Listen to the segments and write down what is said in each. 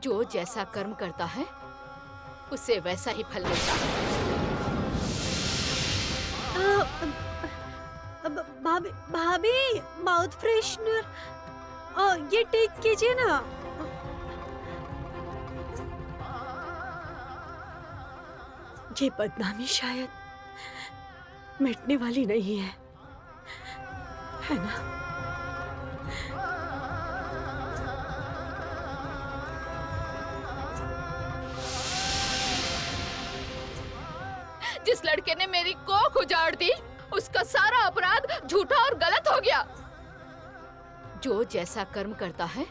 जो जैसा कर्म करता है उसे वैसा ही फल मिलता है। भाभी भाभी, माउथ फ्रेशनर ये टेक कीजिए ना। ये बदनामी शायद मिटने वाली नहीं है, है ना? जिस लड़के ने मेरी कोख उजाड़ दी उसका सारा अपराध झूठा और गलत हो गया। जो जैसा कर्म करता है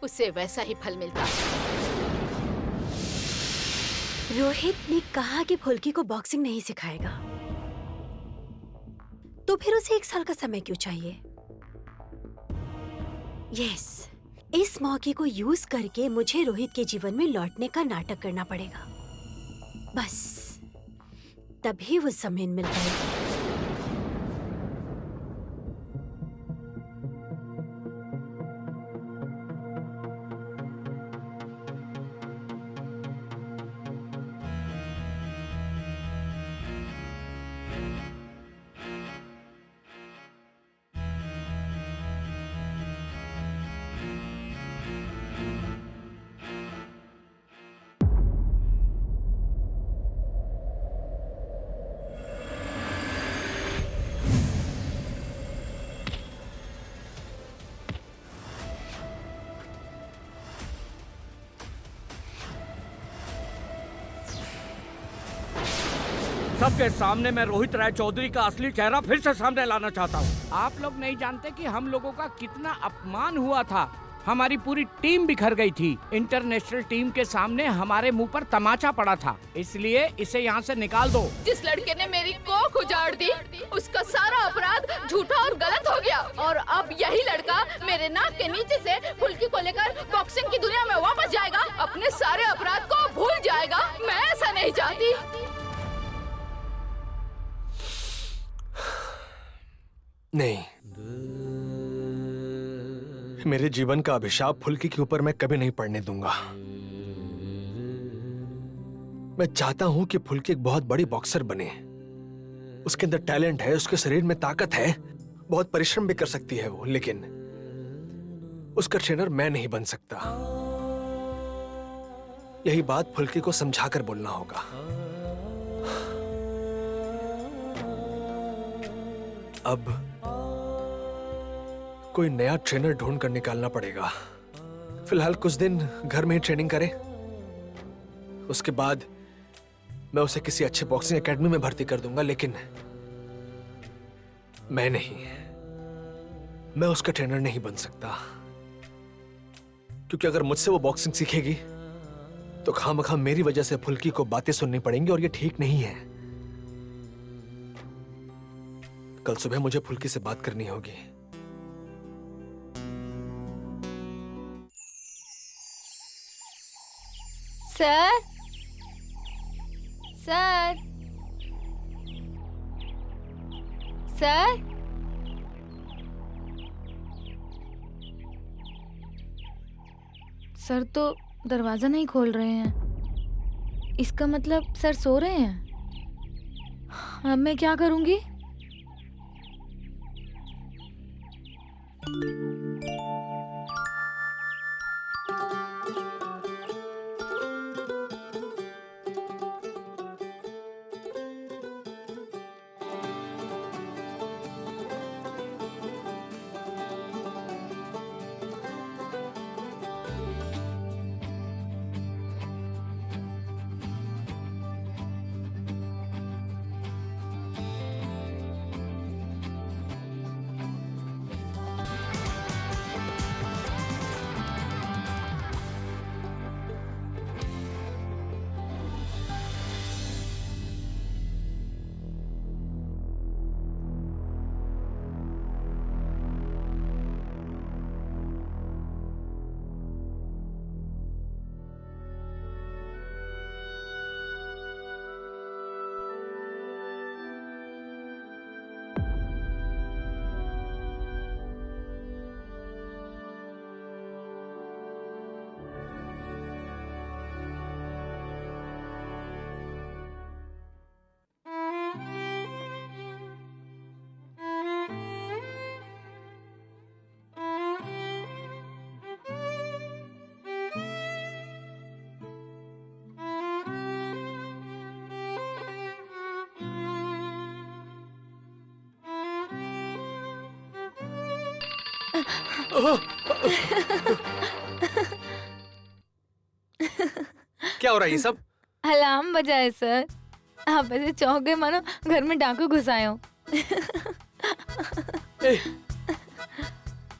उसे वैसा ही फल मिलता है। रोहित ने कहा कि फुल्की को बॉक्सिंग नहीं सिखाएगा, तो फिर उसे 1 साल का समय क्यों चाहिए? यस, इस मौके को यूज करके मुझे रोहित के जीवन में लौटने का नाटक करना पड़ेगा। बस तभी वो जमीन मिल पाएगी। सबके सामने मैं रोहित राय चौधरी का असली चेहरा फिर से सामने लाना चाहता हूँ। आप लोग नहीं जानते कि हम लोगों का कितना अपमान हुआ था। हमारी पूरी टीम बिखर गई थी। इंटरनेशनल टीम के सामने हमारे मुंह पर तमाचा पड़ा था, इसलिए इसे यहाँ से निकाल दो। जिस लड़के ने मेरी कोख उजाड़ दी उसका सारा अपराध झूठा और गलत हो गया, और अब यही लड़का मेरे नाक के नीचे से फुल्की को लेकर बॉक्सिंग की दुनिया में वापस जाएगा, अपने सारे अपराध को भूल जाएगा। मैं ऐसा नहीं चाहती। नहीं, मेरे जीवन का अभिशाप फुल्की के ऊपर मैं कभी नहीं पड़ने दूंगा। मैं चाहता हूं कि फुल्की एक बहुत बड़ी बॉक्सर बने। उसके अंदर टैलेंट है, उसके शरीर में ताकत है, बहुत परिश्रम भी कर सकती है वो, लेकिन उसका ट्रेनर मैं नहीं बन सकता। यही बात फुल्की को समझाकर बोलना होगा। अब कोई नया ट्रेनर ढूंढ कर निकालना पड़ेगा। फिलहाल कुछ दिन घर में ही ट्रेनिंग करे, उसके बाद मैं उसे किसी अच्छे बॉक्सिंग एकेडमी में भर्ती कर दूंगा। लेकिन मैं नहीं, मैं उसका ट्रेनर नहीं बन सकता, क्योंकि अगर मुझसे वो बॉक्सिंग सीखेगी तो खामखा मेरी वजह से फुल्की को बातें सुननी पड़ेंगी, और ये ठीक नहीं है। कल सुबह मुझे फुल्की से बात करनी होगी। सर, सर, सर, सर तो दरवाजा नहीं खोल रहे हैं। इसका मतलब सर सो रहे हैं। अब मैं क्या करूंगी? क्या हो रहा है ये सब? अलार्म बजा है सर। आप ऐसे चौंक गए मानो घर में डाकू घुस आए हो। ए,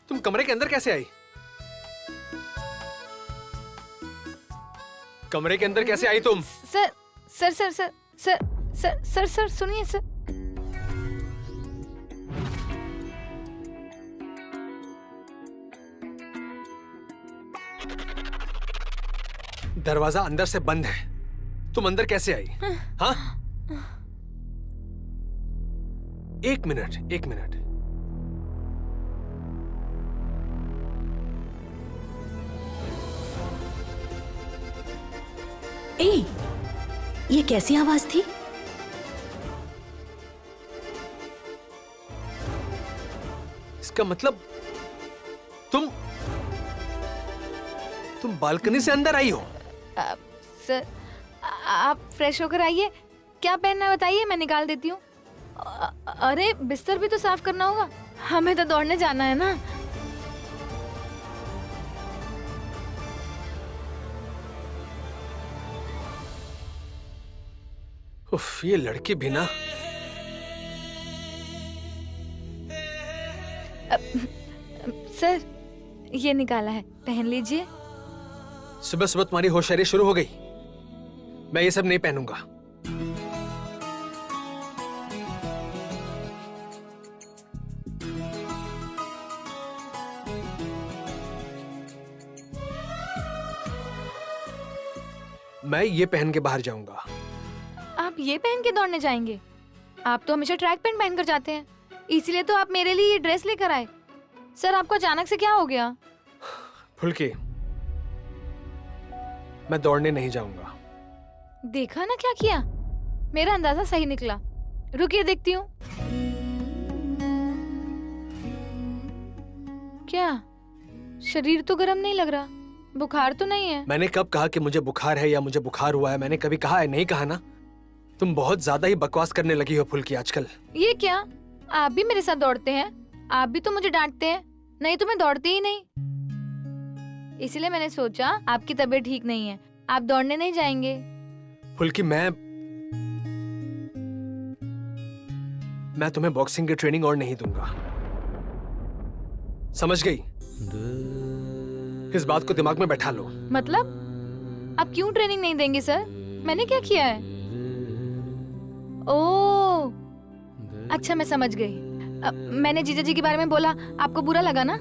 तुम कमरे के अंदर कैसे आई? कमरे के अंदर कैसे आई तुम? Sir sir sir sir sir sir sir sir सुनिए सर। दरवाजा अंदर से बंद है, तुम अंदर कैसे आई? हाँ? एक मिनट, एक मिनट। ए, ये कैसी आवाज थी? इसका मतलब तुम बालकनी से अंदर आई हो? सर आप फ्रेश होकर आइए। क्या पहनना है बताइए, मैं निकाल देती हूँ। अरे बिस्तर भी तो साफ करना होगा, हमें तो दौड़ने जाना है ना। उफ, ये लड़की भी ना। सर ये निकाला है, पहन लीजिए। सुबह सुबह तुम्हारी होशियारी शुरू हो गई। मैं ये सब नहीं पहनूंगा। मैं ये पहन के बाहर जाऊंगा। आप ये पहन के दौड़ने जाएंगे? आप तो हमेशा ट्रैक पैंट पहनकर जाते हैं, इसीलिए तो आप मेरे लिए ये ड्रेस लेकर आए। सर आपको अचानक से क्या हो गया? फुल्की, मैं दौड़ने नहीं जाऊंगा। देखा ना क्या किया, मेरा अंदाजा सही निकला। रुकिए देखती हूँ। क्या शरीर तो गर्म नहीं लग रहा, बुखार तो नहीं है? मैंने कब कहा कि मुझे बुखार है या मुझे बुखार हुआ है? मैंने कभी कहा है? नहीं कहा ना। तुम बहुत ज्यादा ही बकवास करने लगी हो फुल्की आजकल। ये क्या, आप भी मेरे साथ दौड़ते हैं? आप भी तो मुझे डांटते हैं, नहीं तो मैं दौड़ती ही नहीं। इसलिए मैंने सोचा आपकी तबीयत ठीक नहीं है, आप दौड़ने नहीं जाएंगे। फुल्की, मैं तुम्हें बॉक्सिंग की ट्रेनिंग और नहीं दूंगा, समझ गई? इस बात को दिमाग में बैठा लो। मतलब आप क्यों ट्रेनिंग नहीं देंगे सर? मैंने क्या किया है? ओह अच्छा, मैं समझ गई। मैंने जीजा जी के बारे में बोला, आपको बुरा लगा ना?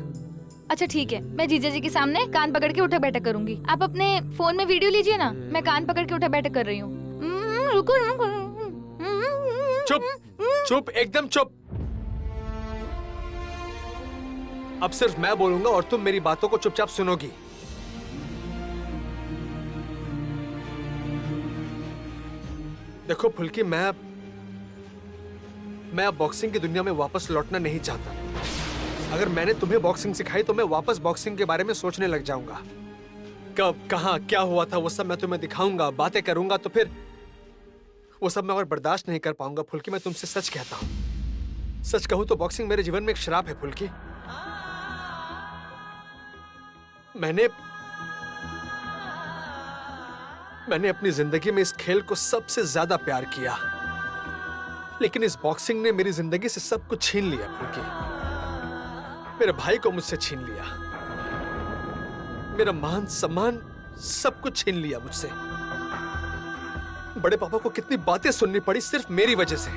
अच्छा ठीक है, मैं जीजा जी के सामने कान पकड़ के उठक बैठक करूंगी। आप अपने फोन में वीडियो लीजिए ना, मैं कान पकड़ के उठक बैठक कर रही हूँ। रुको रुको। चुप चुप, एकदम चुप। अब सिर्फ मैं बोलूंगा और तुम मेरी बातों को चुपचाप सुनोगी। देखो फुल्की, मैं अब बॉक्सिंग की दुनिया में वापस लौटना नहीं चाहता। अगर मैंने तुम्हें बॉक्सिंग सिखाई तो मैं वापस बॉक्सिंग के बारे में सोचने लग जाऊंगा। कब, कहां, क्या हुआ था वो सब मैं तुम्हें दिखाऊंगा, बातें करूंगा, तो फिर वो सब मैं और बर्दाश्त नहीं कर पाऊंगा। फुल्की, मैं तुमसे सच कहता हूं, सच कहूं तो बॉक्सिंग मेरे जीवन में एक श्राप है फुल्की। मैंने अपनी जिंदगी में इस खेल को सबसे ज्यादा प्यार किया, लेकिन इस बॉक्सिंग ने मेरी जिंदगी से सब कुछ छीन लिया फुल्की। मेरे भाई को मुझसे छीन लिया, मेरा मान सम्मान सब कुछ छीन लिया मुझसे। बड़े पापा को कितनी बातें सुननी पड़ी सिर्फ मेरी वजह से।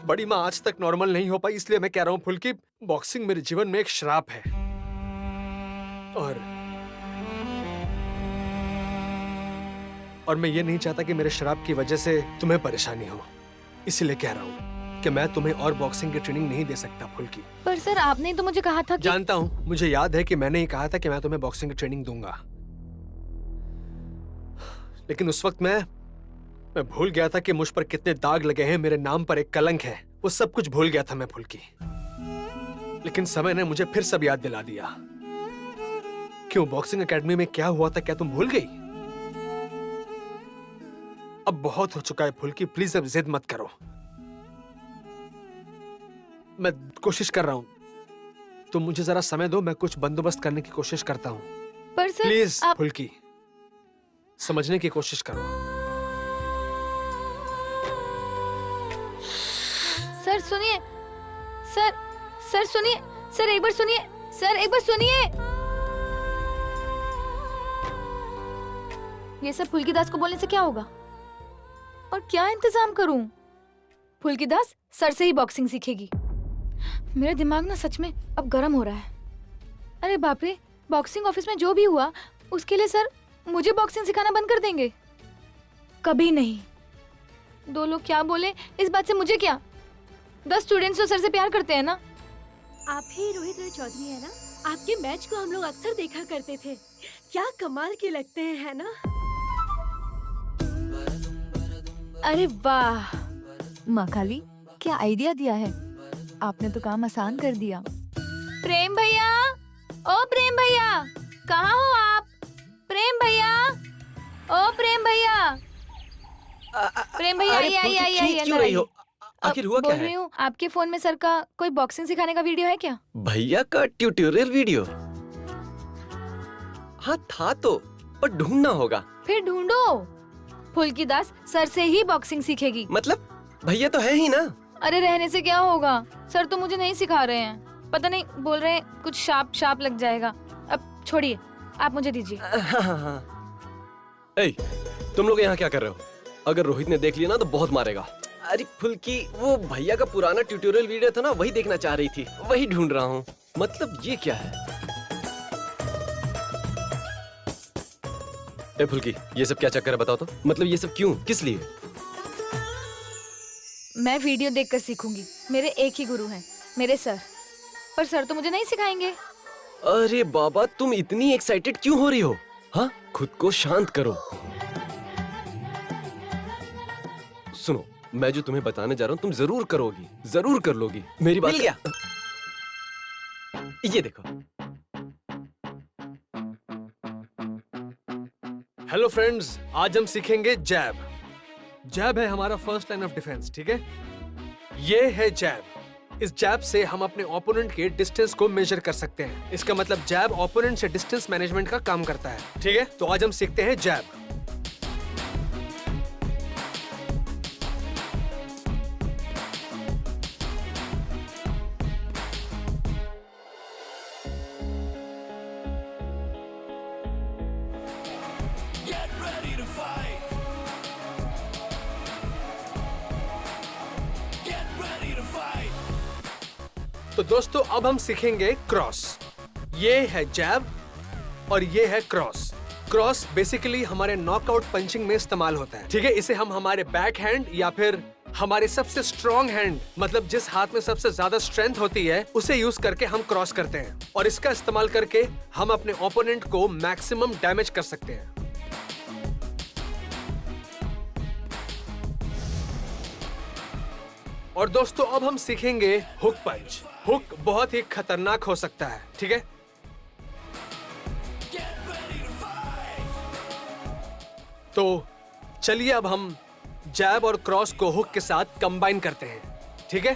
बड़ी माँ आज तक नॉर्मल नहीं हो पाई, इसलिए मैं कह रहा हूं फुल्की, बॉक्सिंग मेरे जीवन में एक श्राप है। और मैं ये नहीं चाहता कि मेरे श्राप की वजह से तुम्हें परेशानी हो, इसलिए कह रहा हूं कि मैं तुम्हें और बॉक्सिंग की ट्रेनिंग नहीं दे सकता फुल्की। पर सर आपने तो मुझे कहा था कि... जानता हूं, मुझे याद है कि मैंने ही कहा था कि मैं तुम्हें बॉक्सिंग की ट्रेनिंग दूंगा, लेकिन उस वक्त मैं भूल गया था कि मुझ पर कितने दाग लगे हैं, मेरे नाम पर एक कलंक है, वो सब कुछ भूल गया था मैं फुल्की। लेकिन समय ने मुझे फिर सब याद दिला दिया। क्यों, बॉक्सिंग एकेडमी में क्या हुआ था, क्या तुम भूल गई? अब बहुत हो चुका है फुल्की, प्लीज अब जिद मत करो। मैं कोशिश कर रहा हूं तुम मुझे जरा समय दो, मैं कुछ बंदोबस्त करने की कोशिश करता हूँ। पर सर प्लीज आप फुल्की, समझने की कोशिश करो। सर सुनिए, सर सुनिए, सर एक बार सुनिए, सर एक बार सुनिए। ये सब फुल्की दास को बोलने से क्या होगा? और क्या इंतजाम करूं? फुल्की दास सर से ही बॉक्सिंग सीखेगी। मेरा दिमाग ना सच में अब गर्म हो रहा है। अरे बाप रे, बॉक्सिंग ऑफिस में जो भी हुआ उसके लिए सर मुझे बॉक्सिंग सिखाना बंद कर देंगे? कभी नहीं। दो लोग क्या बोले इस बात से मुझे क्या? 10 स्टूडेंट्स तो सर से प्यार करते हैं ना। आप ही रोहित राय चौधरी है ना? आपके मैच को हम लोग अक्सर देखा करते थे। क्या कमाल के लगते हैं, है ना? अरे वाह माँ काली, क्या आइडिया दिया है आपने, तो काम आसान कर दिया। प्रेम भैया, ओ प्रेम भैया, कहाँ हो आप? प्रेम भैया, ओ प्रेम भैया, प्रेम भैया अरे आई आई आई क्यों रही हो? आखिर हुआ क्या बोल रही है? हूँ, आपके फोन में सर का कोई बॉक्सिंग सिखाने का वीडियो है क्या? भैया का ट्यूटोरियल वीडियो? हाँ था तो, पर ढूंढना होगा। फिर ढूंढो। फुल्की दास सर से ही बॉक्सिंग सीखेगी। मतलब भैया तो है ही ना। अरे रहने से क्या होगा, सर तो मुझे नहीं सिखा रहे हैं। पता नहीं, बोल रहे हैं कुछ शार्प लग जाएगा। अब छोड़िए, आप मुझे दीजिए। हाँ। ए, तुम लोग यहाँ क्या कर रहे हो? अगर रोहित ने देख लिया ना तो बहुत मारेगा। अरे फुल्की, वो भैया का पुराना ट्यूटोरियल वीडियो था ना, वही देखना चाह रही थी, वही ढूंढ रहा हूँ। मतलब ये क्या है? ए फुल्की, ये सब क्या चक्कर है बताओ तो? मतलब ये सब क्यों, किस लिए? मैं वीडियो देखकर सीखूंगी। मेरे एक ही गुरु हैं, मेरे सर। पर सर तो मुझे नहीं सिखाएंगे। अरे बाबा, तुम इतनी एक्साइटेड क्यों हो रही हो? हाँ, खुद को शांत करो। सुनो, मैं जो तुम्हें बताने जा रहा हूँ तुम जरूर करोगी, जरूर कर लोगी। मेरी बात मिल गया। ये देखो। हेलो फ्रेंड्स, आज हम सीखेंगे जैब। जैब है हमारा फर्स्ट लाइन ऑफ डिफेंस, ठीक है? ये है जैब। इस जैब से हम अपने ओपोनेंट के डिस्टेंस को मेजर कर सकते हैं। इसका मतलब जैब ओपोनेंट से डिस्टेंस मैनेजमेंट का काम करता है, ठीक है? तो आज हम सीखते हैं जैब। तो दोस्तों, अब हम सीखेंगे क्रॉस। ये है जैब और ये है क्रॉस। क्रॉस बेसिकली हमारे नॉकआउट पंचिंग में इस्तेमाल होता है, ठीक है? इसे हम हमारे बैक हैंड या फिर हमारे सबसे स्ट्रॉन्ग हैंड, मतलब जिस हाथ में सबसे ज्यादा स्ट्रेंथ होती है, उसे यूज करके हम क्रॉस करते हैं। और इसका इस्तेमाल करके हम अपने ओपोनेंट को मैक्सिमम डैमेज कर सकते हैं। और दोस्तों, अब हम सीखेंगे हुक पंच। हुक बहुत ही खतरनाक हो सकता है, ठीक है? तो चलिए अब हम जैब और क्रॉस को हुक के साथ कंबाइन करते हैं, ठीक है?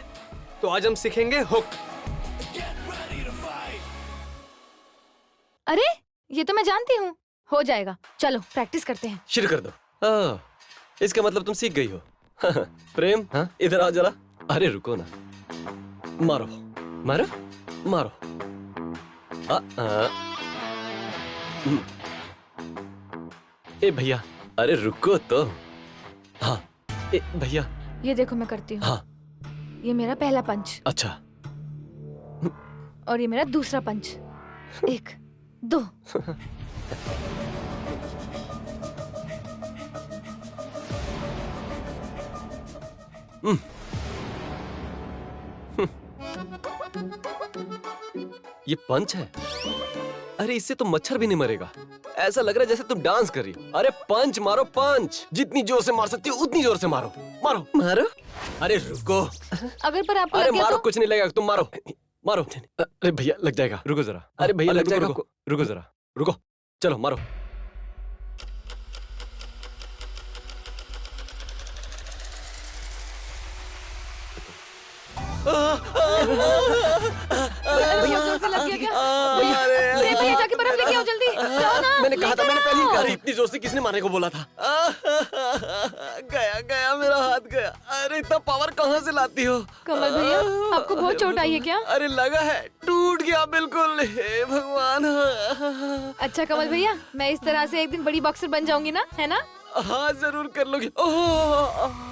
तो आज हम सीखेंगे हुक। अरे ये तो मैं जानती हूँ, हो जाएगा। चलो प्रैक्टिस करते हैं। शुरू कर दो। इसका मतलब तुम सीख गई हो। प्रेम, हाँ इधर आओ जरा। अरे रुको ना, मारो मारो मारो। ए भैया, अरे रुको तो। हाँ ए भैया, ये देखो मैं करती हूँ। हाँ ये मेरा पहला पंच अच्छा। और ये मेरा दूसरा पंच। 1 2। ये पंच है? अरे इससे तो मच्छर भी नहीं मरेगा। ऐसा लग रहा है जैसे तुम डांस कर रही हो। अरे पंच मारो, पंच जितनी जोर से मार सकती हो उतनी जोर से मारो। मारो मारो। अरे रुको। अगर पर आपको अरे लग गया मारो, तो? कुछ नहीं लगेगा, तुम मारो मारो। अरे भैया लग जाएगा, रुको जरा। अरे भैया लग जाएगा, रुको जरा, रुको। चलो मारो। भैया लग गया क्या? अरे भैया भैया जाके बर्फ लेके आओ जल्दी, जाओ ना। मैंने कहा था, मैंने पहले ही लेकर कहा आओ। था, इतनी जोर से किसने मारने को बोला था? गया गया मेरा हाथ गया। अरे इतना पावर कहाँ से लाती हो? कमल भैया आपको बहुत चोट आई है क्या? अरे लगा है, टूट गया बिल्कुल। हे भगवान। अच्छा कमल भैया, मैं इस तरह से एक दिन बड़ी बॉक्सर बन जाऊंगी ना, है ना? हाँ जरूर कर लोगे। ओह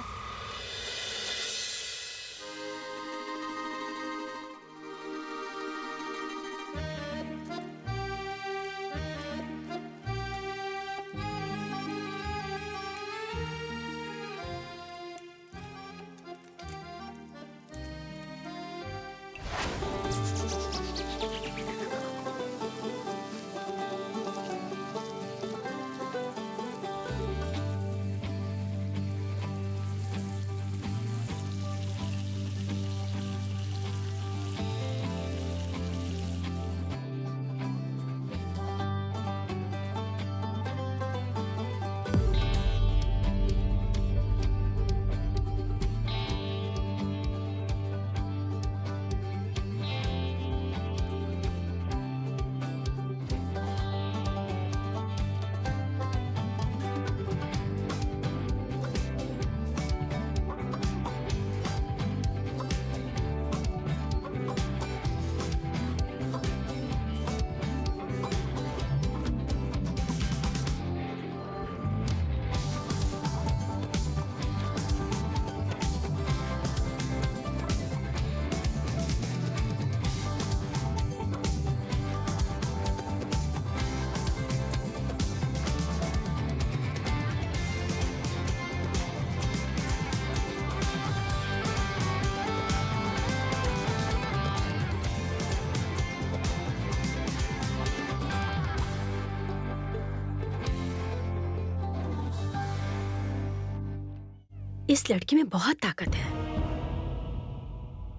इस लड़की में बहुत ताकत है।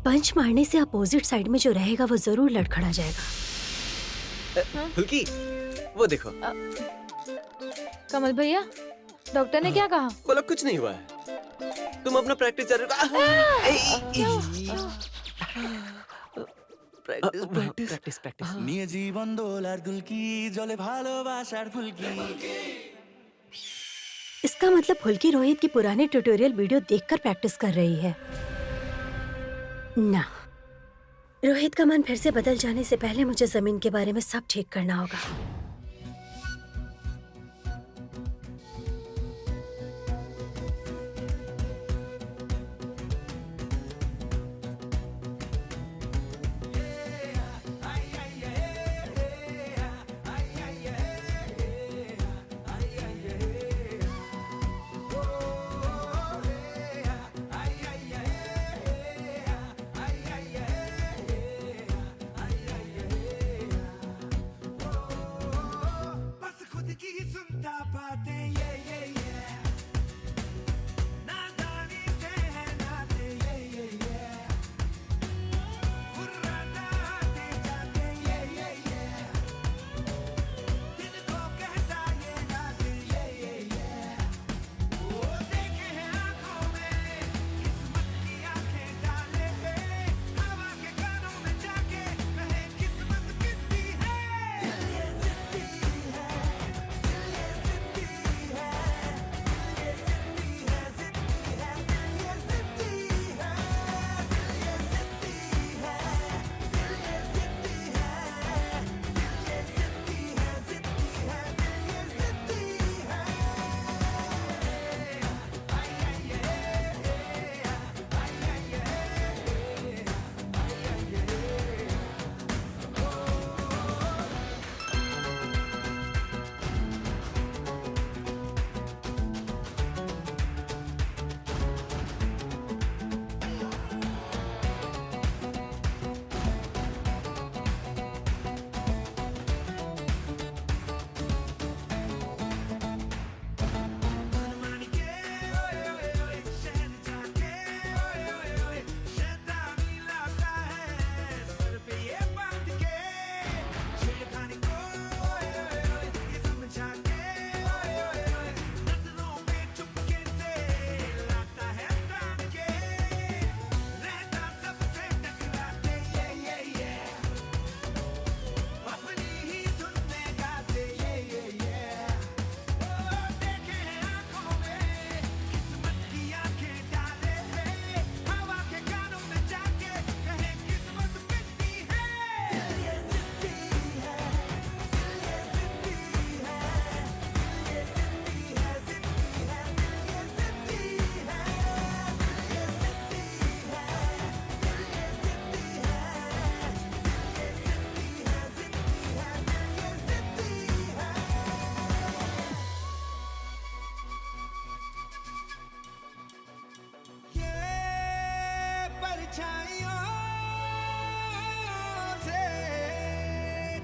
पंच मारने से अपोजिट साइड में जो रहेगा वो जरूर लड़खड़ा जाएगा। फुल्की, वो देखो। कमल भैया डॉक्टर ने क्या कहा? बोला कुछ नहीं हुआ है, तुम अपना प्रैक्टिस जारी रखो। Practice practice. নিয়ে জীবন দোলার দুলকি জলে ভালোবাসার ফুলকি। इसका मतलब फुल्की रोहित की पुराने ट्यूटोरियल वीडियो देखकर प्रैक्टिस कर रही है। ना, रोहित का मन फिर से बदल जाने से पहले मुझे जमीन के बारे में सब ठीक करना होगा।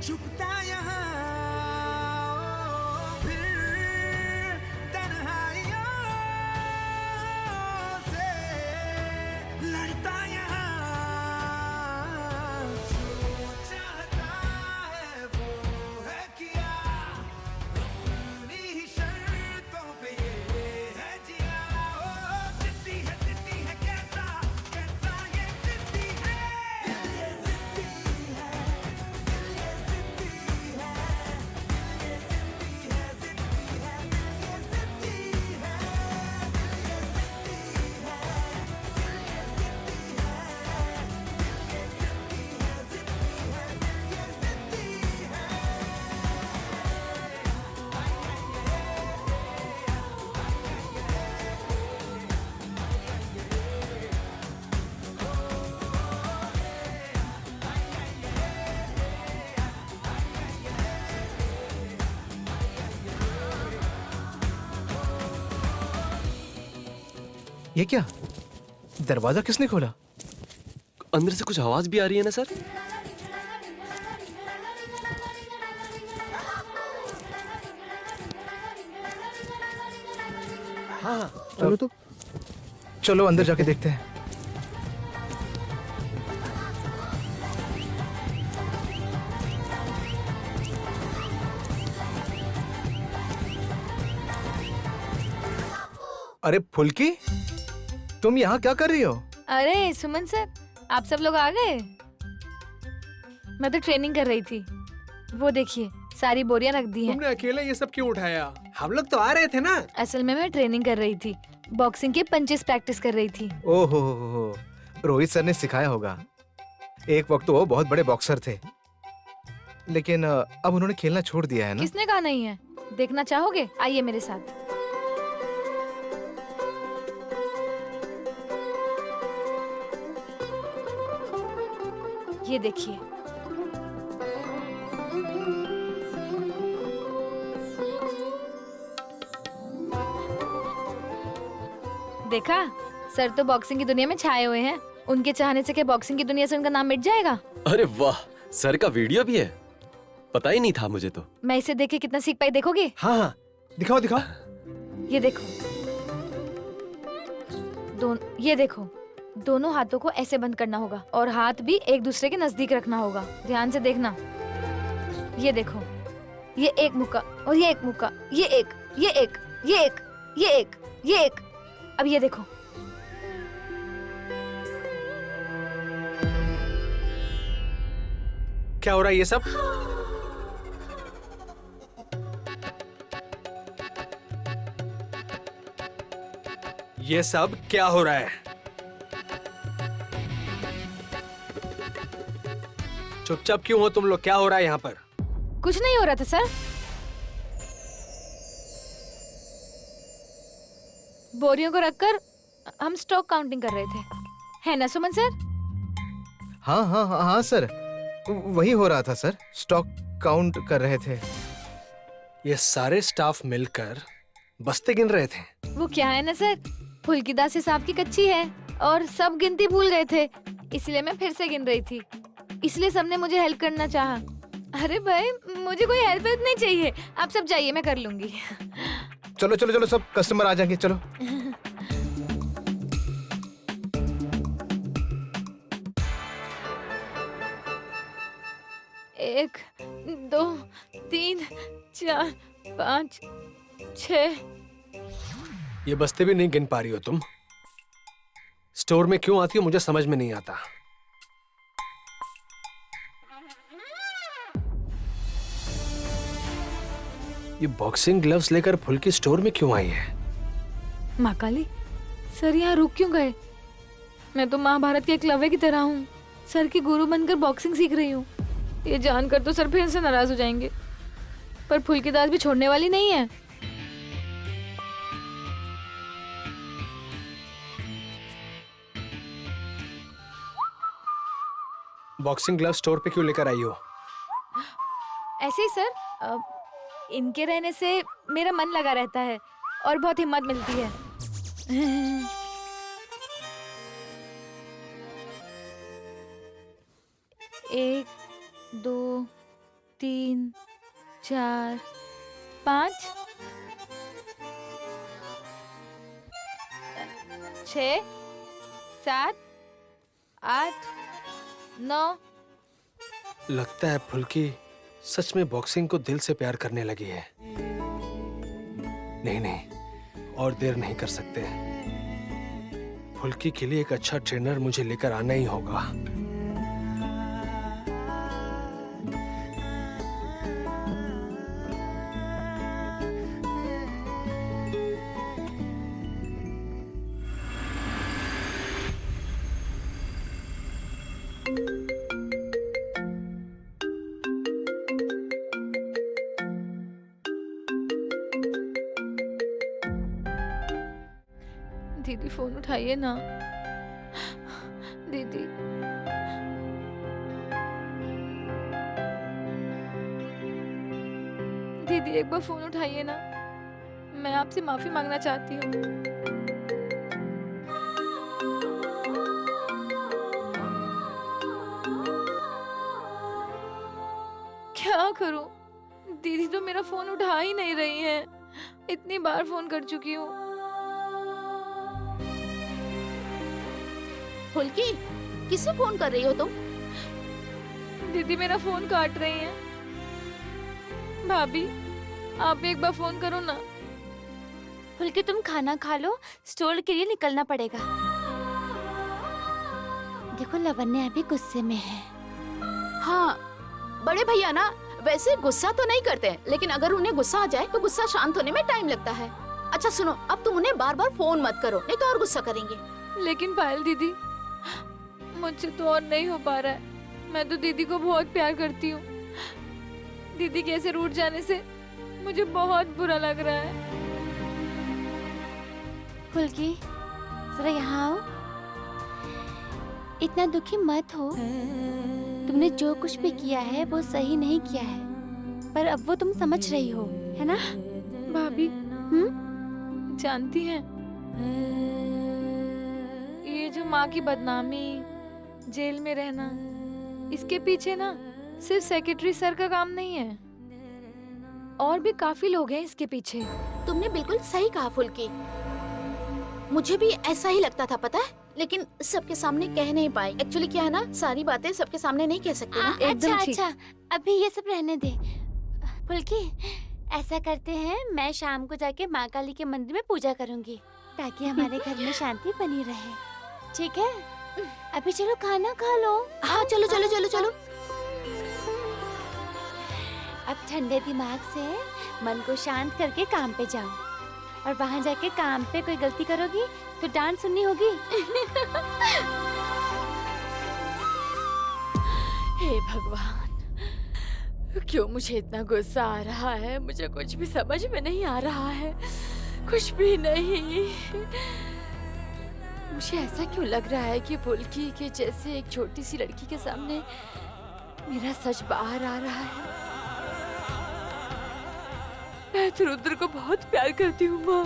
छुपता यहाँ फिर तन्हाइयों से लड़ता यहाँ जो चाहता है वो है किया अपनी शर्तों पे ये है जिया ओ जिद्दी है कैसा कैसा ये जिद्दी है ये जिद्दी है ये जिद्दी है ये जिद्दी है जिद्दी है ये जिद्दी है ये जिद्दी है ये जिद्दी ये क्या? दरवाजा किसने खोला? अंदर से कुछ आवाज भी आ रही है ना सर? हाँ चलो तो चलो अंदर जाके देखते हैं। अरे फुल्की, तुम यहाँ क्या कर रही हो? अरे सुमन सर, आप सब लोग आ गए? मैं तो ट्रेनिंग कर रही थी। वो देखिए सारी बोरियां रख दी हैं। तुमने अकेले ये सब क्यों उठाया? हम लोग तो आ रहे थे ना। असल में मैं ट्रेनिंग कर रही थी, बॉक्सिंग के पंचेस प्रैक्टिस कर रही थी। ओहो हो, रोहित सर ने सिखाया होगा। एक वक्त तो वो बहुत बड़े बॉक्सर थे, लेकिन अब उन्होंने खेलना छोड़ दिया है ना। किसने कहा नहीं है? देखना चाहोगे? आइए मेरे साथ। ये देखिए, देखा? सर तो बॉक्सिंग की दुनिया में छाए हुए हैं। उनके चाहने से क्या बॉक्सिंग की दुनिया से उनका नाम मिट जाएगा? अरे वाह, सर का वीडियो भी है? पता ही नहीं था मुझे तो। मैं इसे देख के कितना सीख पाई, देखोगे? हाँ हाँ, दिखाओ दिखाओ। ये देखो, ये देखो, दोनों हाथों को ऐसे बंद करना होगा और हाथ भी एक दूसरे के नजदीक रखना होगा। ध्यान से देखना। ये देखो, ये एक मुक्का और ये एक मुक्का, ये एक, ये एक, ये एक, ये एक, ये एक। अब ये देखो, क्या हो रहा है ये सब? ये सब क्या हो रहा है? चुपचाप क्यों हो तुम लोग? क्या हो रहा है यहाँ पर? कुछ नहीं हो रहा था सर। बोरियों को रखकर हम स्टॉक काउंटिंग कर रहे थे, है ना सुमन सर? हाँ हाँ हाँ हाँ सर, वही हो रहा था सर। स्टॉक काउंट कर रहे थे। ये सारे स्टाफ मिलकर बस्ते गिन रहे थे। वो क्या है ना सर, फुल्कीदास हिसाब की कच्ची है और सब गिनती भूल गए थे, इसलिए मैं फिर से गिन रही थी। इसलिए सबने मुझे हेल्प करना चाहा। अरे भाई, मुझे कोई हेल्प नहीं चाहिए, आप सब जाइए, मैं कर लूंगी। चलो चलो चलो, सब कस्टमर आ जाएंगे, चलो। एक, दो, तीन, चार, पाँच, 6। ये बस्ते भी नहीं गिन पा रही हो तुम? स्टोर में क्यों आती हो मुझे समझ में नहीं आता। ये बॉक्सिंग ग्लव्स लेकर फुल्की स्टोर में क्यों आई है? माँ काली, सर यहाँ रुक क्यों गए? मैं तो महाभारत के एकलव्य की तरह हूँ, सर की गुरु बनकर बॉक्सिंग सीख रही हूँ। ये जानकर तो सर फिर से नाराज हो जाएंगे, पर फुल्कीदास भी छोड़ने वाली नहीं है। बॉक्सिंग ग्लव्स स्टोर पे क्यों लेकर आई हो? ऐसे ही सर, इनके रहने से मेरा मन लगा रहता है और बहुत हिम्मत मिलती है। एक, दो, 3 4 5 6 7 8 9। लगता है फुल्की सच में बॉक्सिंग को दिल से प्यार करने लगी है। नहीं नहीं, और देर नहीं कर सकते। फुल्की के लिए एक अच्छा ट्रेनर मुझे लेकर आना ही होगा। दीदी फोन उठाइए ना। दीदी दीदी एक बार फोन उठाइए ना, मैं आपसे माफी मांगना चाहती हूँ। क्या करूं, दीदी तो मेरा फोन उठा ही नहीं रही हैं। इतनी बार फोन कर चुकी हूँ। फुल्की, किसे फोन कर रही हो तुम? दीदी मेरा फोन काट रही हैं। भाभी आप भी एक बार फोन करो ना। फुल्की तुम खाना खा लो, स्टोर के लिए निकलना पड़ेगा। देखो लवन्या अभी गुस्से में है। हाँ, बड़े भैया ना वैसे गुस्सा तो नहीं करते, लेकिन अगर उन्हें गुस्सा आ जाए तो गुस्सा शांत होने में टाइम लगता है। अच्छा सुनो, अब तुम उन्हें बार बार फोन मत करो, नहीं तो और गुस्सा करेंगे। लेकिन पायल दीदी मुझसे तो और नहीं हो पा रहा है। मैं तो दीदी को बहुत प्यार करती हूँ। दीदी के ऐसे रूठ जाने से मुझे बहुत बुरा लग रहा है। फुल्की जरा यहाँ आओ। इतना दुखी मत हो। तुमने जो कुछ भी किया है वो सही नहीं किया है, पर अब वो तुम समझ रही हो, है ना? भाभी जानती हैं, ये जो माँ की बदनामी, जेल में रहना, इसके पीछे ना सिर्फ सेक्रेटरी सर का काम नहीं है, और भी काफी लोग हैं इसके पीछे। तुमने बिल्कुल सही कहा फुल्की, मुझे भी ऐसा ही लगता था पता है, लेकिन सबके सामने कह नहीं पाई। एक्चुअली क्या है ना, सारी बातें सबके सामने नहीं कह सकते ना। एकदम ठीक। अच्छा, अभी ये सब रहने दे। फुल्की ऐसा करते हैं, मैं शाम को जाके माँ काली के मंदिर में पूजा करूंगी ताकि हमारे घर में शांति बनी रहे। ठीक है? अभी चलो खाना खा लो। हाँ चलो चलो चलो चलो। अब ठंडे दिमाग से मन को शांत करके काम पे जाओ, और वहाँ जाके काम पे कोई गलती करोगी तो डांट सुननी होगी। हे भगवान, क्यों मुझे इतना गुस्सा आ रहा है? मुझे कुछ भी समझ में नहीं आ रहा है, कुछ भी नहीं। मुझे ऐसा क्यों लग रहा है कि फुल्की के जैसे एक छोटी सी लड़की के सामने मेरा सच बाहर आ रहा है। मैं तो रुद्र को बहुत प्यार करती हूँ माँ,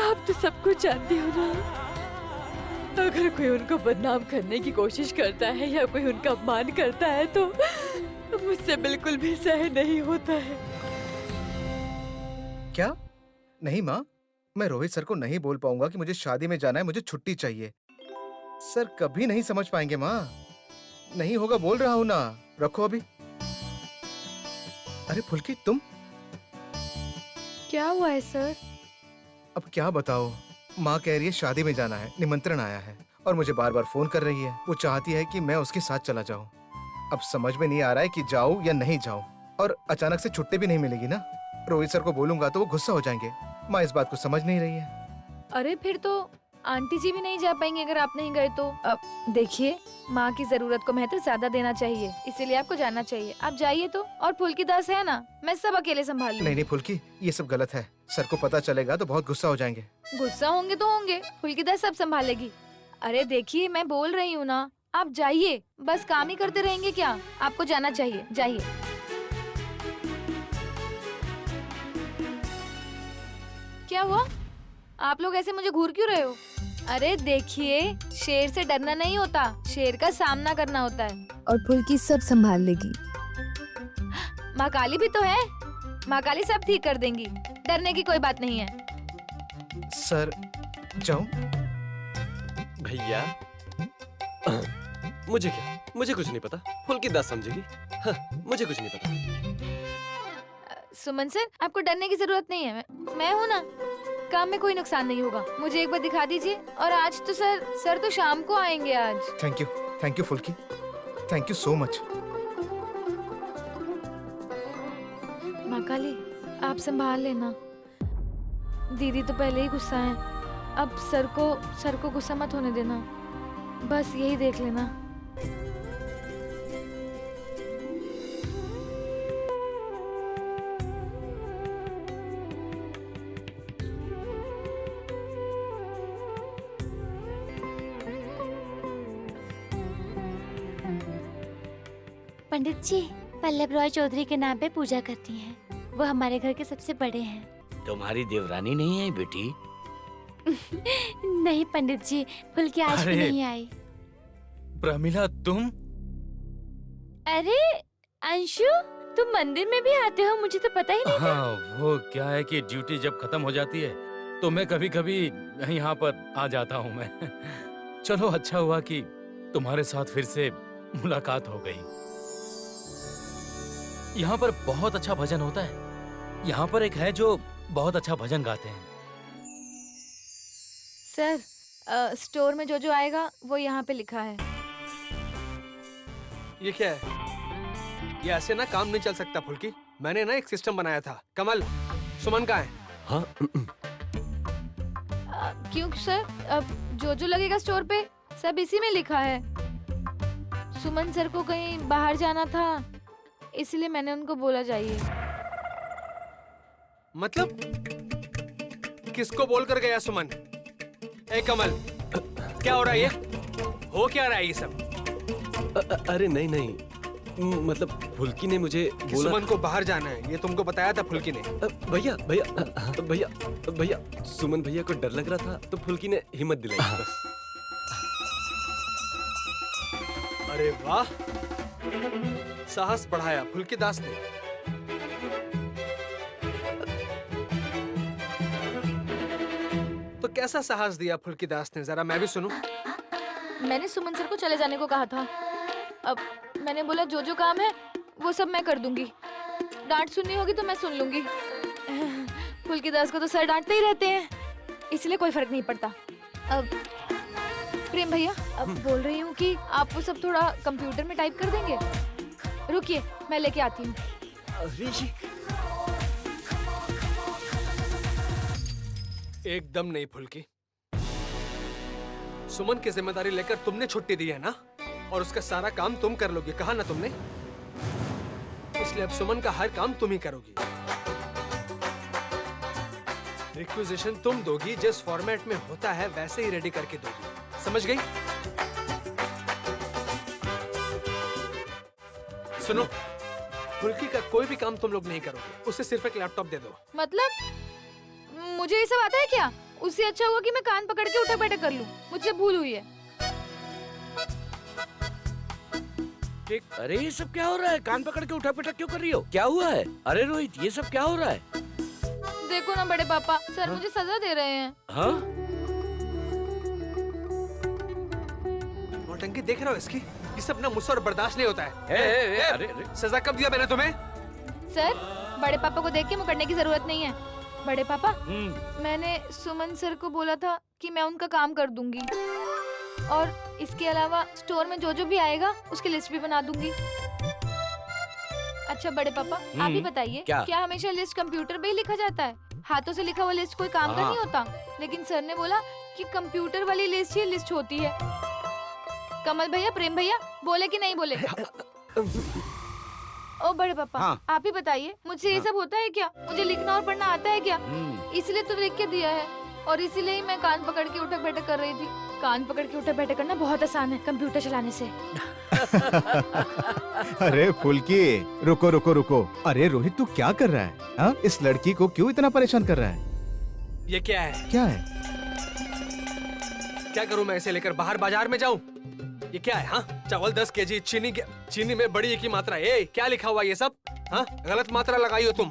आप तो सब कुछ जानती हो ना। अगर कोई उनको बदनाम करने की कोशिश करता है या कोई उनका अपमान करता है तो मुझसे बिल्कुल भी सह नहीं होता है। क्या? नहीं माँ, मैं रोहित सर को नहीं बोल पाऊंगा कि मुझे शादी में जाना है, मुझे छुट्टी चाहिए। सर कभी नहीं समझ पाएंगे माँ। नहीं होगा बोल रहा हूँ ना। रखो अभी। अरे फुल्की तुम? क्या हुआ है सर? अब क्या बताओ, माँ कह रही है शादी में जाना है, निमंत्रण आया है, और मुझे बार बार फोन कर रही है। वो चाहती है कि मैं उसके साथ चला जाऊं। अब समझ में नहीं आ रहा है कि जाऊं या नहीं जाऊं, और अचानक से छुट्टी भी नहीं मिलेगी ना। रोहित सर को बोलूंगा तो वो गुस्सा हो जाएंगे। माँ इस बात को समझ नहीं रही है। अरे फिर तो आंटी जी भी नहीं जा पाएंगे अगर आप नहीं गए तो। अब देखिए, माँ की जरूरत को महत्व ज्यादा देना चाहिए, इसीलिए आपको जाना चाहिए। आप जाइए तो। और फुल्की दास है ना, मैं सब अकेले संभाल लूंगी। नहीं नहीं फुल्की, ये सब गलत है। सर को पता चलेगा तो बहुत गुस्सा हो जाएंगे। गुस्सा होंगे तो होंगे, फुल्की दास सब संभालेगी। अरे देखिए, मैं बोल रही हूँ ना, आप जाइए। बस काम ही करते रहेंगे क्या? आपको जाना चाहिए, जाइए। क्या हुआ? आप लोग ऐसे मुझे घूर क्यों रहे हो? अरे देखिए, शेर से डरना नहीं होता, शेर का सामना करना होता है। और फुल्की सब संभाल लेगी। माँ काली भी तो है, माँ काली सब ठीक कर देंगी, डरने की कोई बात नहीं है। सर जाऊं? भैया मुझे क्या, मुझे कुछ नहीं पता। फुल्की दास समझेगी। हाँ, मुझे कुछ नहीं पता। सुमन सर, आपको डरने की जरूरत नहीं है, मैं हूँ ना, काम में कोई नुकसान नहीं होगा। मुझे एक बार दिखा दीजिए। और आज तो सर तो शाम को आएंगे आज। थैंक यू फुल्की, थैंक यू सो मच। माँ काली, आप संभाल लेना। दीदी तो पहले ही गुस्सा है, अब सर को गुस्सा मत होने देना, बस यही देख लेना। पंडित जी, पल्लव रॉय चौधरी के नाम पे पूजा करती हैं। वो हमारे घर के सबसे बड़े हैं। तुम्हारी देवरानी नहीं है बेटी? नहीं पंडित जी, फुल्की आज भी अरे! नहीं आई। प्रमिला तुम? अरे अंशु, तुम मंदिर में भी आते हो, मुझे तो पता ही नहीं था। हाँ, वो क्या है कि ड्यूटी जब खत्म हो जाती है तो मैं कभी कभी यहाँ पर आ जाता हूँ मैं। चलो अच्छा हुआ कि तुम्हारे साथ फिर से मुलाकात हो गई। यहाँ पर बहुत अच्छा भजन होता है। यहाँ पर एक है जो बहुत अच्छा भजन गाते हैं। सर, स्टोर में जो आएगा वो यहाँ पे लिखा है। ये क्या है? ये ऐसे ना काम नहीं चल सकता फुल्की। मैंने ना एक सिस्टम बनाया था। कमल, सुमन कहाँ है? हाँ क्यों सर? अब जो लगेगा स्टोर पे सब इसी में लिखा है। सुमन सर को कहीं बाहर जाना था, इसलिए मैंने उनको बोला जाइए। मतलब किसको बोल कर गया सुमन? ए कमल, क्या हो रहा है ये? हो क्या रहा है ये सब? अरे नहीं, मतलब फुल्की ने मुझे कि बोला सुमन को बाहर जाना है, ये तुमको बताया था फुल्की ने? भैया सुमन भैया को डर लग रहा था तो फुल्की ने हिम्मत दिलाई बस। अरे वाह, साहस बढ़ाया फुल्की दास ने। तो कैसा साहस दिया फुल्की दास ने, जरा मैं भी सुनूं। मैंने सुमन सर को चले जाने को कहा था। अब मैंने बोला जो काम है वो सब मैं कर दूंगी, डांट सुननी होगी तो मैं सुन लूंगी। फुल्की दास को तो सर डांटते ही रहते हैं, इसलिए कोई फर्क नहीं पड़ता। अब प्रेम भैया, अब बोल रही हूँ कि आप वो सब थोड़ा कंप्यूटर में टाइप कर देंगे। रुकिए, मैं लेके आती हूँ। एकदम नहीं फुल्की। सुमन की जिम्मेदारी लेकर तुमने छुट्टी दी है ना, और उसका सारा काम तुम कर लोगी, कहा ना तुमने? इसलिए अब सुमन का हर काम तुम ही करोगी। रिक्विजिशन तुम दोगी, जिस फॉर्मेट में होता है वैसे ही रेडी करके दोगी, समझ गई? सुनो, फुल्की का कोई भी काम तुम लोग नहीं करोगे, उसे सिर्फ एक लैपटॉप दे दो। मतलब मुझे ये सब आता है क्या? उससे अच्छा हुआ कि मैं कान पकड़ के उठक बैठक कर लूं, मुझसे भूल हुई है। अरे ये सब क्या हो रहा है? कान पकड़ के उठा पटक क्यों कर रही हो? क्या हुआ है? अरे रोहित, ये सब क्या हो रहा है? देखो ना बड़े पापा, सर मुझे सजा दे रहे हैं। हाँ? नौटंकी देख रहे हो इसकी? ये सब ना मुझसे और बर्दाश्त नहीं होता है। अरे सजा कब दिया मैंने तुम्हें? सर, बड़े पापा को देख के मुकरने की जरूरत नहीं है। बड़े पापा, हम्म। मैंने सुमन सर को बोला था कि मैं उनका काम कर दूंगी, और इसके अलावा स्टोर में जो भी आएगा उसकी लिस्ट भी बना दूंगी। अच्छा बड़े पापा, आप ही बताइए, क्या हमेशा लिस्ट कंप्यूटर पे ही लिखा जाता है? हाथों से लिखा हुआ लिस्ट कोई काम का नहीं होता? लेकिन सर ने बोला कि कंप्यूटर वाली लिस्ट ही लिस्ट होती है। कमल भैया, प्रेम भैया, बोले कि नहीं बोले? ओ बड़े पापा, आप ही बताइए, मुझसे ये सब होता है क्या? मुझे लिखना और पढ़ना आता है क्या? इसलिए तो लिख के दिया है, और इसीलिए ही मैं कान पकड़ के उठक बैठक कर रही थी। कान पकड़ के उठक बैठक करना बहुत आसान है कंप्यूटर चलाने से। अरे फुल्की, रुको रुको रुको। अरे रोहित, तू क्या कर रहा है? हाँ, इस लड़की को क्यों इतना परेशान कर रहा है? ये क्या है? क्या है? क्या करूं मैं इसे लेकर? बाहर बाजार में जाऊं? ये क्या है? हाँ, चावल 10 केजी, चीनी में बड़ी एक ही मात्रा है। ए, क्या लिखा हुआ ये सब? हाँ, गलत मात्रा लगाई हो तुम।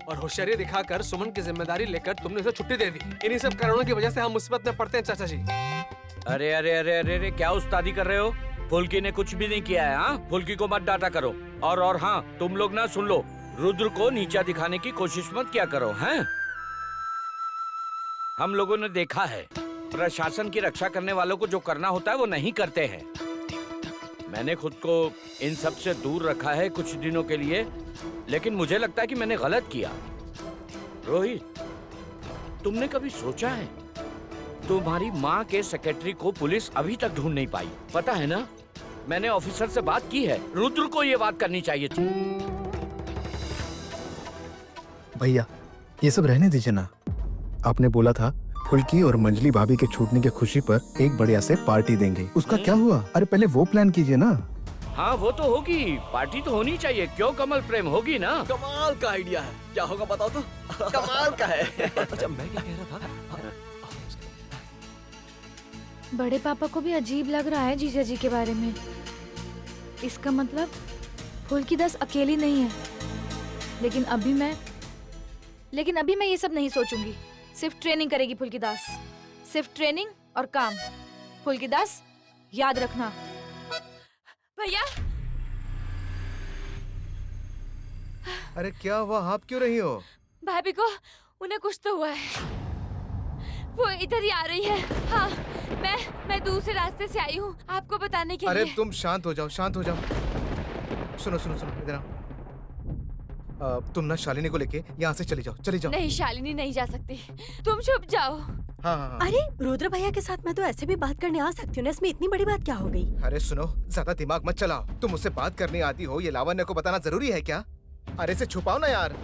और होशियारी दिखाकर सुमन की जिम्मेदारी लेकर तुमने उसे छुट्टी दे दी। इन्हीं सब कारणों की वजह से हम मुसीबत में पड़ते हैं चाचा जी। अरे अरे अरे अरे अरे, क्या उस्तादी कर रहे हो? फुल्की ने कुछ भी नहीं किया है। हाँ, फुल्की को मत डांटा करो। और हाँ, तुम लोग ना सुन लो, रुद्र को नीचा दिखाने की कोशिश मत किया करो। हैं? हम लोगों ने देखा है, प्रशासन की रक्षा करने वालों को जो करना होता है वो नहीं करते हैं। मैंने खुद को इन सब से दूर रखा है कुछ दिनों के लिए, लेकिन मुझे लगता है कि मैंने गलत किया। रोहित, तुमने कभी सोचा है तुम्हारी माँ के सेक्रेटरी को पुलिस अभी तक ढूंढ नहीं पाई? पता है ना, मैंने ऑफिसर से बात की है, रुद्र को ये बात करनी चाहिए थी। भैया, ये सब रहने दीजिए ना। आपने बोला था फुल्की और मंजली भाभी के छूटने की खुशी पर एक बढ़िया से पार्टी देंगे। उसका क्या हुआ? अरे पहले वो प्लान कीजिए ना। हाँ, वो तो होगी, पार्टी तो होनी चाहिए। क्यों कमल प्रेम, होगी ना? कमाल का आइडिया है। क्या होगा बताओ तो? कमाल का है। अच्छा, मैं क्या कह रहा था? बड़े पापा को भी अजीब लग रहा है जीजा जी के बारे में। इसका मतलब फुल्की दास अकेली नहीं है। लेकिन अभी मैं ये सब नहीं सोचूंगी। सिर्फ ट्रेनिंग करेगी फुल्की दास, सिर्फ ट्रेनिंग और काम। फुल्की दास, याद रखना। भैया, अरे क्या हुआ? आप क्यों रही हो? भाभी को उन्हें कुछ तो हुआ है। वो इधर ही आ रही है। हाँ, मैं दूसरे रास्ते से आई हूँ आपको बताने के अरे लिए। तुम शांत हो जाओ, शांत हो जाओ। सुनो सुनो सुनो, इधर आओ। तुम ना शालिनी को लेके यहाँ से चली जाओ, चली जाओ। नहीं, शालिनी नहीं जा सकती, तुम छुप जाओ। हाँ हाँ हाँ। अरे रुद्र भैया के साथ मैं तो ऐसे भी बात करने आ सकती हूँ ना, इसमें इतनी बड़ी बात क्या हो गई? अरे सुनो, ज्यादा दिमाग मत चलाओ। तुम मुझसे बात करने आती हो, ये लावण्य को बताना जरूरी है क्या? अरे इसे छुपाओ ना यार।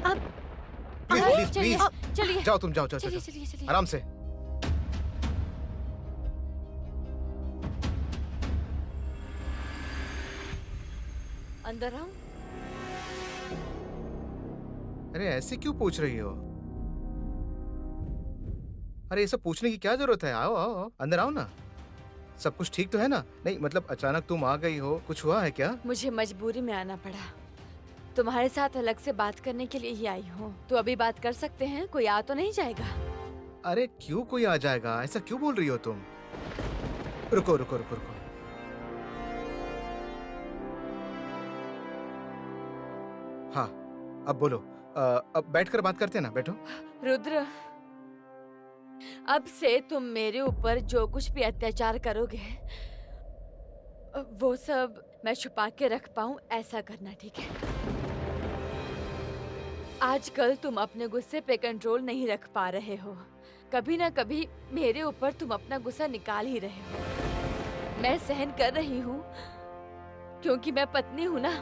अब प्लीज अरे, प्लीज चलिए, प्लीज चलिए, जाओ, तुम जाओ, जाओ चलिए, जाओ। चलिए, चलिए। आराम से। अंदर आओ। अरे ऐसे क्यों पूछ रही हो? अरे ये सब पूछने की क्या जरूरत है? आओ आओ आओ, अंदर आओ ना। सब कुछ ठीक तो है ना? नहीं मतलब अचानक तुम आ गई हो, कुछ हुआ है क्या? मुझे मजबूरी में आना पड़ा। तुम्हारे साथ अलग से बात करने के लिए ही आई हूँ। तो अभी बात कर सकते हैं? कोई आ तो नहीं जाएगा? अरे क्यों कोई आ जाएगा? ऐसा क्यों बोल रही हो तुम? रुको रुको रुको रुको। हाँ, अब बोलो। अब बैठकर बात करते हैं ना, बैठो। रुद्र, अब से तुम मेरे ऊपर जो कुछ भी अत्याचार करोगे वो सब मैं छुपा के रख पाऊं, ऐसा करना, ठीक है? आजकल तुम अपने गुस्से पे कंट्रोल नहीं रख पा रहे हो। कभी ना कभी मेरे ऊपर तुम अपना गुस्सा निकाल ही रहे हो। मैं सहन कर रही हूँ क्योंकि मैं पत्नी हूँ ना,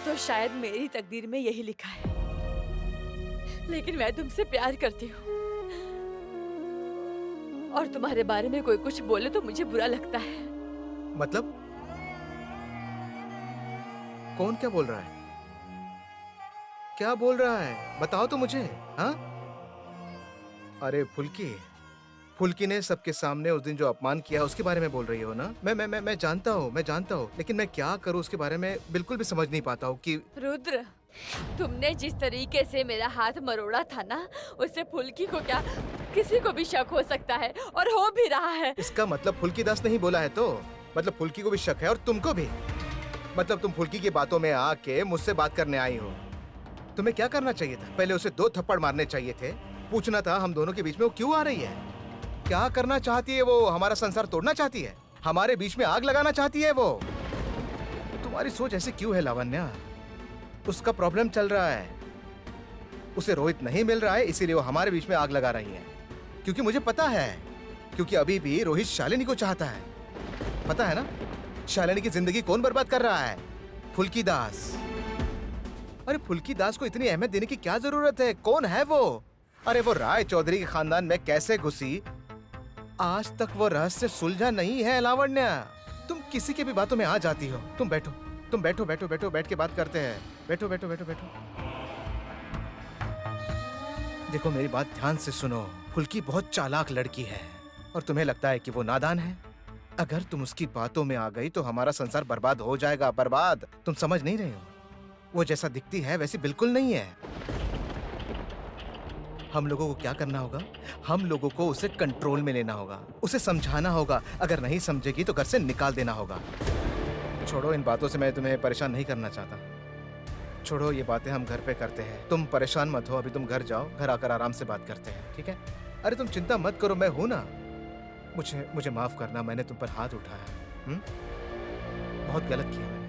तो शायद मेरी तकदीर में यही लिखा है। लेकिन मैं तुमसे प्यार करती हूँ और तुम्हारे बारे में कोई कुछ बोले तो मुझे बुरा लगता है। मतलब कौन क्या बोल रहा है? क्या बोल रहा है? बताओ तो मुझे। हाँ? अरे फुल्की ने सबके सामने उस दिन जो अपमान किया उसके बारे में बोल रही हो ना? मैं जानता हूँ, लेकिन मैं क्या करूँ उसके बारे में बिल्कुल भी समझ नहीं पाता हूँ कि रुद्र, तुमने जिस तरीके से मेरा हाथ मरोड़ा था ना, उससे फुल्की को क्या किसी को भी शक हो सकता है, और हो भी रहा है। इसका मतलब फुल्की दास नहीं बोला है तो? मतलब फुल्की को भी शक है और तुमको भी? मतलब तुम फुल्की की बातों में आके मुझसे बात करने आई हो? तुम्हें क्या करना चाहिए था? पहले उसे 2 थप्पड़ मारने चाहिए थे। पूछना था हम दोनों के बीच में वो क्यों आ रही है, क्या करना चाहती है वो? हमारा संसार तोड़ना चाहती है? हमारे बीच में आग लगाना चाहती है वो? तुम्हारी सोच ऐसी क्यों है लावण्या? उसका प्रॉब्लम चल रहा है, उसे रोहित नहीं मिल रहा है, इसीलिए वो हमारे बीच में आग लगा रही है। क्योंकि मुझे पता है, क्योंकि अभी भी रोहित शालिनी को चाहता है। पता है ना शालिनी की जिंदगी कौन बर्बाद कर रहा है? फुल्की दास। अरे फुल्की दास को इतनी अहमियत देने की क्या जरूरत है? कौन है वो? अरे वो राय चौधरी के खानदान में कैसे घुसी, आज तक वो रहस्य सुलझा नहीं है। लावण्या, तुम किसी की भी बातों में आ जाती हो। तुम बैठो, बैठ के बात करते हैं। बैठो। देखो मेरी बात ध्यान से सुनो। फुल्की बहुत चालाक लड़की है, और तुम्हें लगता है कि वो नादान है। अगर तुम उसकी बातों में आ गई तो हमारा संसार बर्बाद हो जाएगा, बर्बाद। तुम समझ नहीं रहे हो, वो जैसा दिखती है वैसी बिल्कुल नहीं है। हम लोगों को क्या करना होगा? हम लोगों को उसे कंट्रोल में लेना होगा, उसे समझाना होगा। अगर नहीं समझेगी तो घर से निकाल देना होगा। छोड़ो इन बातों से, मैं तुम्हें परेशान नहीं करना चाहता। छोड़ो, ये बातें हम घर पे करते हैं। तुम परेशान मत हो, अभी तुम घर जाओ, घर आकर आराम से बात करते हैं, ठीक है? अरे तुम चिंता मत करो, मैं हूं ना। मुझे माफ करना, मैंने तुम पर हाथ उठाया। बहुत गलत किया मैंने।